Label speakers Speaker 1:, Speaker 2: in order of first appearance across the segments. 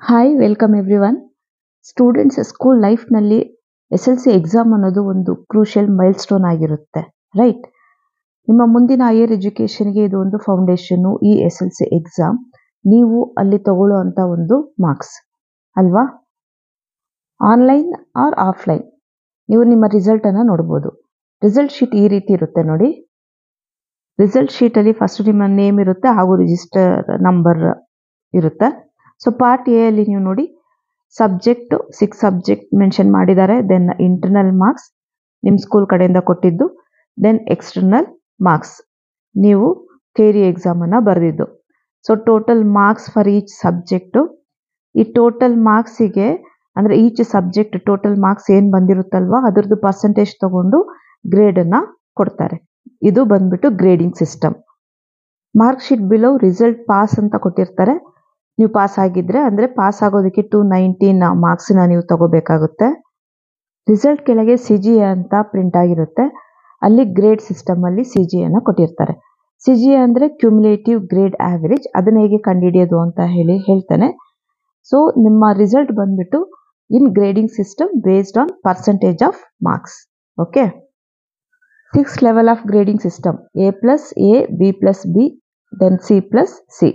Speaker 1: Hi welcome everyone. Students school ಲೈಫ್ನಲ್ಲಿ SLC exam ಅನ್ನೋದು ಒಂದು ಕ್ರೂಷಿಯಲ್ ಮೈಲ್ ಸ್ಟೋನ್ ಆಗಿರುತ್ತೆ, ರೈಟ್? ನಿಮ್ಮ ಮುಂದಿನ ಹೈಯರ್ ಎಜುಕೇಷನ್ಗೆ ಇದು ಒಂದು ಫೌಂಡೇಶನ್ನು. ಈ SLC ಎಕ್ಸಾಮ್ ನೀವು ಅಲ್ಲಿ ತಗೊಳ್ಳೋ ಒಂದು ಮಾರ್ಕ್ಸ್ ಅಲ್ವಾ? ಆನ್ಲೈನ್ ಆರ್ ಆಫ್ಲೈನ್ ನೀವು ನಿಮ್ಮ ರಿಸಲ್ಟನ್ನು ನೋಡ್ಬೋದು. ರಿಸಲ್ಟ್ ಶೀಟ್ ಈ ರೀತಿ ಇರುತ್ತೆ ನೋಡಿ. ರಿಸಲ್ಟ್ ಶೀಟಲ್ಲಿ ಫಸ್ಟ್ ನಿಮ್ಮ ನೇಮ್ ಇರುತ್ತೆ ಹಾಗೂ ರಿಜಿಸ್ಟರ್ ನಂಬರ್ ಇರುತ್ತೆ. ಸೊ ಪಾರ್ಟ್ ಎ ಅಲ್ಲಿ ನೀವು ನೋಡಿ ಸಬ್ಜೆಕ್ಟ್ 6 ಸಬ್ಜೆಕ್ಟ್ ಮೆನ್ಷನ್ ಮಾಡಿದ್ದಾರೆ. ದೆನ್ ಇಂಟರ್ನಲ್ ಮಾರ್ಕ್ಸ್ ನಿಮ್ಮ ಸ್ಕೂಲ್ ಕಡೆಯಿಂದ ಕೊಟ್ಟಿದ್ದು, ದೆನ್ ಎಕ್ಸ್ಟರ್ನಲ್ ಮಾರ್ಕ್ಸ್ ನೀವು ಥಿಯರಿ ಎಕ್ಸಾಮನ್ನು ಬರೆದಿದ್ದು. So total marks for each subject. ಈ ಟೋಟಲ್ ಮಾರ್ಕ್ಸಿಗೆ ಅಂದರೆ ಈಚ್ ಸಬ್ಜೆಕ್ಟ್ ಟೋಟಲ್ ಮಾರ್ಕ್ಸ್ ಏನು ಬಂದಿರುತ್ತಲ್ವ ಅದರದ್ದು ಪರ್ಸೆಂಟೇಜ್ ತಗೊಂಡು ಗ್ರೇಡನ್ನು ಕೊಡ್ತಾರೆ. ಇದು ಬಂದ್ಬಿಟ್ಟು grading system. Mark sheet below result pass ಅಂತ ಕೊಟ್ಟಿರ್ತಾರೆ. ನೀವು ಪಾಸ್ ಆಗಿದ್ರೆ ಅಂದರೆ ಪಾಸ್ ಆಗೋದಕ್ಕೆ 219 ಮಾರ್ಕ್ಸನ್ನ ನೀವು ತಗೋಬೇಕಾಗುತ್ತೆ. ರಿಸಲ್ಟ್ ಕೆಳಗೆ CGA ಅಂತ ಪ್ರಿಂಟ್ ಆಗಿರುತ್ತೆ. ಅಲ್ಲಿ ಗ್ರೇಡ್ ಸಿಸ್ಟಮಲ್ಲಿ CGAನ ಕೊಟ್ಟಿರ್ತಾರೆ. CGA ಅಂದರೆ ಕ್ಯುಮುಲೇಟಿವ್ ಗ್ರೇಡ್ ಆವರೇಜ್. ಅದನ್ನ ಹೇಗೆ ಕಂಡುಹಿಡಿಯೋದು ಅಂತ ಹೇಳ್ತಾನೆ. ಸೊ ನಿಮ್ಮ ರಿಸಲ್ಟ್ ಬಂದ್ಬಿಟ್ಟು in grading system based on percentage of marks. Okay, 6 level of grading system: A+A, B+B, then C+C.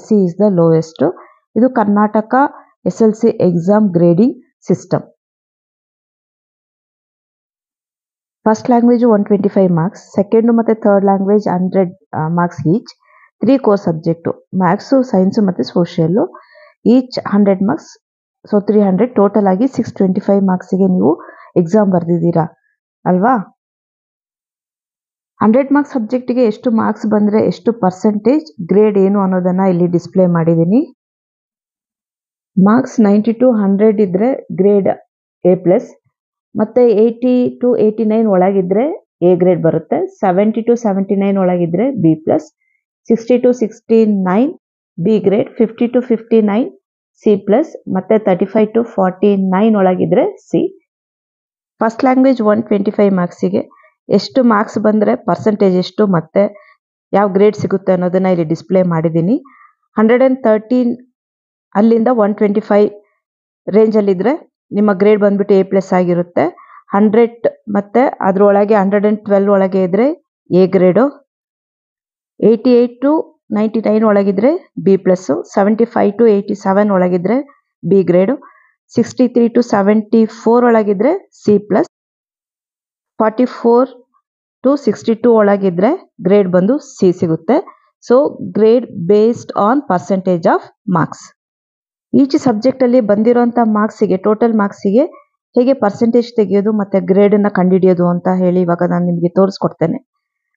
Speaker 1: C is the lowest. ಇದು Karnataka SLC exam grading system. First language 125 marks, second ಮತ್ತು third language 100 marks each. 3 core subject maths, science ಮತ್ತು social, each 100 marks. So 300 total ಆಗಿ 625 ಮಾರ್ಕ್ಸಿಗೆ ನೀವು exam ಬರೆದಿದ್ದೀರಾ ಅಲ್ವಾ? 100 marks ಸಬ್ಜೆಕ್ಟಿಗೆ ಎಷ್ಟು marks ಬಂದರೆ ಎಷ್ಟು percentage grade ಏನು ಅನ್ನೋದನ್ನು ಇಲ್ಲಿ ಡಿಸ್ಪ್ಲೇ ಮಾಡಿದ್ದೀನಿ. ಮಾರ್ಕ್ಸ್ 90 to 100 ಇದ್ದರೆ ಗ್ರೇಡ್ A+, ಮತ್ತು 80 to 89 ಒಳಗಿದ್ರೆ A ಗ್ರೇಡ್ ಬರುತ್ತೆ. 70 to 79 ಒಳಗಿದ್ರೆ B+, 60 to 69 B grade, 50 to 59 C+, ಮತ್ತು 35 to 49 ಒಳಗಿದ್ರೆ C. ಫಸ್ಟ್ ಲ್ಯಾಂಗ್ವೇಜ್ 125 ಮಾರ್ಕ್ಸಿಗೆ ಎಷ್ಟು ಮಾರ್ಕ್ಸ್ ಬಂದರೆ ಪರ್ಸೆಂಟೇಜ್ ಎಷ್ಟು ಮತ್ತು ಯಾವ ಗ್ರೇಡ್ ಸಿಗುತ್ತೆ ಅನ್ನೋದನ್ನು ಇಲ್ಲಿ ಡಿಸ್ಪ್ಲೇ ಮಾಡಿದ್ದೀನಿ. 113 ಅಲ್ಲಿಂದ 125 ರೇಂಜಲ್ಲಿದ್ದರೆ ನಿಮ್ಮ ಗ್ರೇಡ್ ಬಂದ್ಬಿಟ್ಟು A+ ಆಗಿರುತ್ತೆ. 100 ಮತ್ತು ಅದರೊಳಗೆ 112 ಒಳಗೆ ಇದ್ದರೆ A ಗ್ರೇಡು, 88 to 99 ಒಳಗಿದ್ರೆ B+, 75 to 87 ಒಳಗಿದ್ರೆ B ಗ್ರೇಡು, 63 to 74 ಒಳಗಿದ್ರೆ C+, 44 to 62 ಒಳಗಿದ್ರೆ ಗ್ರೇಡ್ ಬಂದು C ಸಿಗುತ್ತೆ. So grade based on percentage of marks. Each ಸಬ್ಜೆಕ್ಟಲ್ಲಿ ಬಂದಿರೋಂಥ ಮಾರ್ಕ್ಸಿಗೆ ಟೋಟಲ್ ಮಾರ್ಕ್ಸಿಗೆ ಹೇಗೆ ಪರ್ಸೆಂಟೇಜ್ ತೆಗೆಯೋದು ಮತ್ತು ಗ್ರೇಡನ್ನು ಕಂಡುಹಿಡಿಯೋದು ಅಂತ ಹೇಳಿ ಇವಾಗ ನಾನು ನಿಮಗೆ ತೋರಿಸ್ಕೊಡ್ತೇನೆ.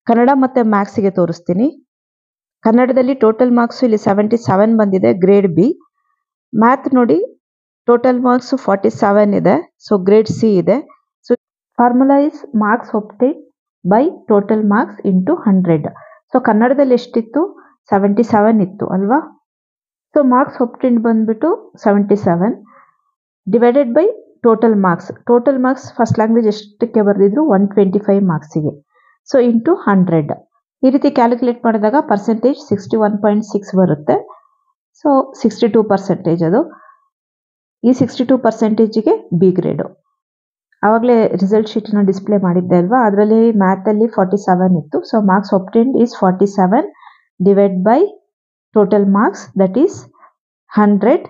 Speaker 1: ಕನ್ನಡ ಮತ್ತು ಮ್ಯಾಥ್ಸಿಗೆ ತೋರಿಸ್ತೀನಿ. ಕನ್ನಡದಲ್ಲಿ ಟೋಟಲ್ ಮಾರ್ಕ್ಸು ಇಲ್ಲಿ 77 ಬಂದಿದೆ, ಗ್ರೇಡ್ B. ಮ್ಯಾಥ್ ನೋಡಿ ಟೋಟಲ್ ಮಾರ್ಕ್ಸು 47 ಇದೆ, ಸೊ ಗ್ರೇಡ್ C ಇದೆ. So formula is marks obtained by total marks into 100. So ಕನ್ನಡದಲ್ಲಿ ಎಷ್ಟಿತ್ತು? 77 ಇತ್ತು ಅಲ್ವಾ? ಸೊ ಮಾರ್ಕ್ಸ್ ಒಬ್ಟೈನ್ಡ್ ಬಂದ್ಬಿಟ್ಟು 77 divided by total marks. Total marks first language ಎಷ್ಟಕ್ಕೆ ಬರೆದಿದ್ರು? 125 ಮಾರ್ಕ್ಸಿಗೆ. ಸೊ ಇಂಟು 100 ಈ ರೀತಿ ಕ್ಯಾಲ್ಕುಲೇಟ್ ಮಾಡಿದಾಗ ಪರ್ಸೆಂಟೇಜ್ 61.6 ಬರುತ್ತೆ. ಸೊ 62% ಅದು. ಈ 62%ಗೆ B ಗ್ರೇಡು. ಆವಾಗಲೇ ರಿಸಲ್ಟ್ ಶೀಟನ್ನು ಡಿಸ್ಪ್ಲೇ ಮಾಡಿದ್ದೆ ಅಲ್ವಾ? ಅದರಲ್ಲಿ ಮ್ಯಾಥಲ್ಲಿ 47 ಇತ್ತು. So marks obtained is 47 divide by total marks, that is 100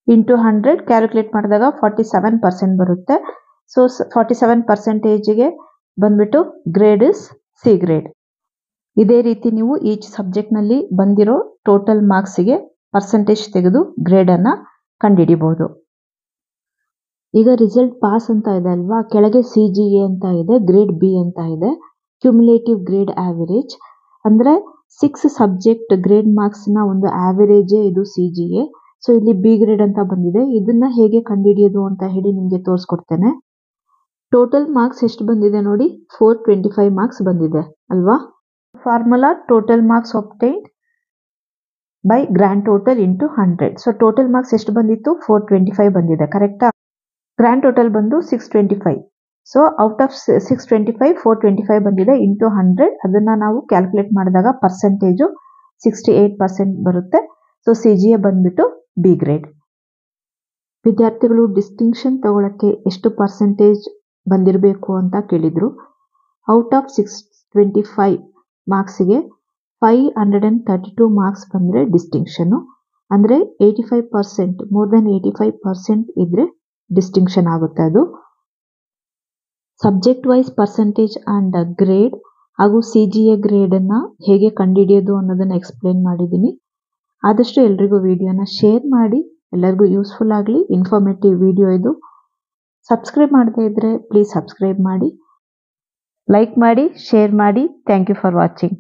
Speaker 1: into 100 calculate ಮಾಡಿದಾಗ 47% ಬರುತ್ತೆ. ಸೊ 47%ಗೆ ಬಂದ್ಬಿಟ್ಟು ಗ್ರೇಡ್ ಇಸ್ C ಗ್ರೇಡ್. ಇದೇ ರೀತಿ ನೀವು ಈಚ್ ಸಬ್ಜೆಕ್ಟ್ನಲ್ಲಿ ಬಂದಿರೋ ಟೋಟಲ್ ಮಾರ್ಕ್ಸಿಗೆ ಪರ್ಸೆಂಟೇಜ್ ತೆಗೆದು ಗ್ರೇಡನ್ನು ಕಂಡುಹಿಡಿಬೋದು. ಈಗ ರಿಸಲ್ಟ್ ಪಾಸ್ ಅಂತ ಇದೆ ಅಲ್ವಾ? ಕೆಳಗೆ CGA ಅಂತ ಇದೆ, ಗ್ರೇಡ್ B ಅಂತ ಇದೆ, ಕ್ಯುಮುಲೇಟಿವ್ ಗ್ರೇಡ್ ಆವರೇಜ್. ಅಂದರೆ 6 ಸಬ್ಜೆಕ್ಟ್ ಗ್ರೇಡ್ ಮಾರ್ಕ್ಸ್ನ ಒಂದು ಆವರೇಜೇ ಇದು CGA. ಸೊ ಇಲ್ಲಿ B ಗ್ರೇಡ್ ಅಂತ ಬಂದಿದೆ. ಇದನ್ನ ಹೇಗೆ ಕಂಡುಹಿಡಿಯೋದು ಅಂತ ಹೇಳಿ ನಿಮಗೆ ತೋರಿಸ್ಕೊಡ್ತೇನೆ. ಟೋಟಲ್ ಮಾರ್ಕ್ಸ್ ಎಷ್ಟು ಬಂದಿದೆ ನೋಡಿ, 425 ಮಾರ್ಕ್ಸ್ ಬಂದಿದೆ ಅಲ್ವಾ? Formula total marks obtained by grand total into 100. So total marks ಎಷ್ಟು ಬಂದಿತ್ತು? 425 ಬಂದಿದೆ, ಕರೆಕ್ಟಾ? ಗ್ರ್ಯಾಂಡ್ ಟೋಟಲ್ ಬಂದು 625. ಸೊ ಔಟ್ ಆಫ್ 625 425 ಬಂದಿದೆ ಇಂಟು 100. ಅದನ್ನು ನಾವು ಕ್ಯಾಲ್ಕುಲೇಟ್ ಮಾಡಿದಾಗ ಪರ್ಸೆಂಟೇಜು 68% ಬರುತ್ತೆ. ಸೊ CGA ಬಂದ್ಬಿಟ್ಟು B ಗ್ರೇಡ್. ವಿದ್ಯಾರ್ಥಿಗಳು ಡಿಸ್ಟಿಂಕ್ಷನ್ ತಗೊಳ್ಳೋಕ್ಕೆ ಎಷ್ಟು ಪರ್ಸೆಂಟೇಜ್ ಬಂದಿರಬೇಕು ಅಂತ ಕೇಳಿದರು. ಔಟ್ ಆಫ್ 625 ಮಾರ್ಕ್ಸಿಗೆ 532 ಮಾರ್ಕ್ಸ್ ಬಂದರೆ ಡಿಸ್ಟಿಂಕ್ಷನ್ನು, ಅಂದರೆ 85%, ಮೋರ್ ದೆನ್ 85% ಇದ್ದರೆ ಡಿಸ್ಟಿಂಕ್ಷನ್ ಆಗುತ್ತೆ. ಅದು subject wise percentage and grade ಹಾಗೂ CGA ಗ್ರೇಡನ್ನು ಹೇಗೆ ಕಂಡುಹಿಡಿಯೋದು ಅನ್ನೋದನ್ನು ಎಕ್ಸ್ಪ್ಲೇನ್ ಮಾಡಿದ್ದೀನಿ. ಆದಷ್ಟು ಎಲ್ರಿಗೂ ವಿಡಿಯೋನ ಶೇರ್ ಮಾಡಿ, ಎಲ್ಲರಿಗೂ ಯೂಸ್ಫುಲ್ ಆಗಲಿ. ಇನ್ಫಾರ್ಮೇಟಿವ್ ವಿಡಿಯೋ ಇದು. ಸಬ್ಸ್ಕ್ರೈಬ್ ಮಾಡದೇ ಇದ್ದರೆ ಪ್ಲೀಸ್ ಸಬ್ಸ್ಕ್ರೈಬ್ ಮಾಡಿ, ಲೈಕ್ ಮಾಡಿ, ಶೇರ್ ಮಾಡಿ. Thank you for watching.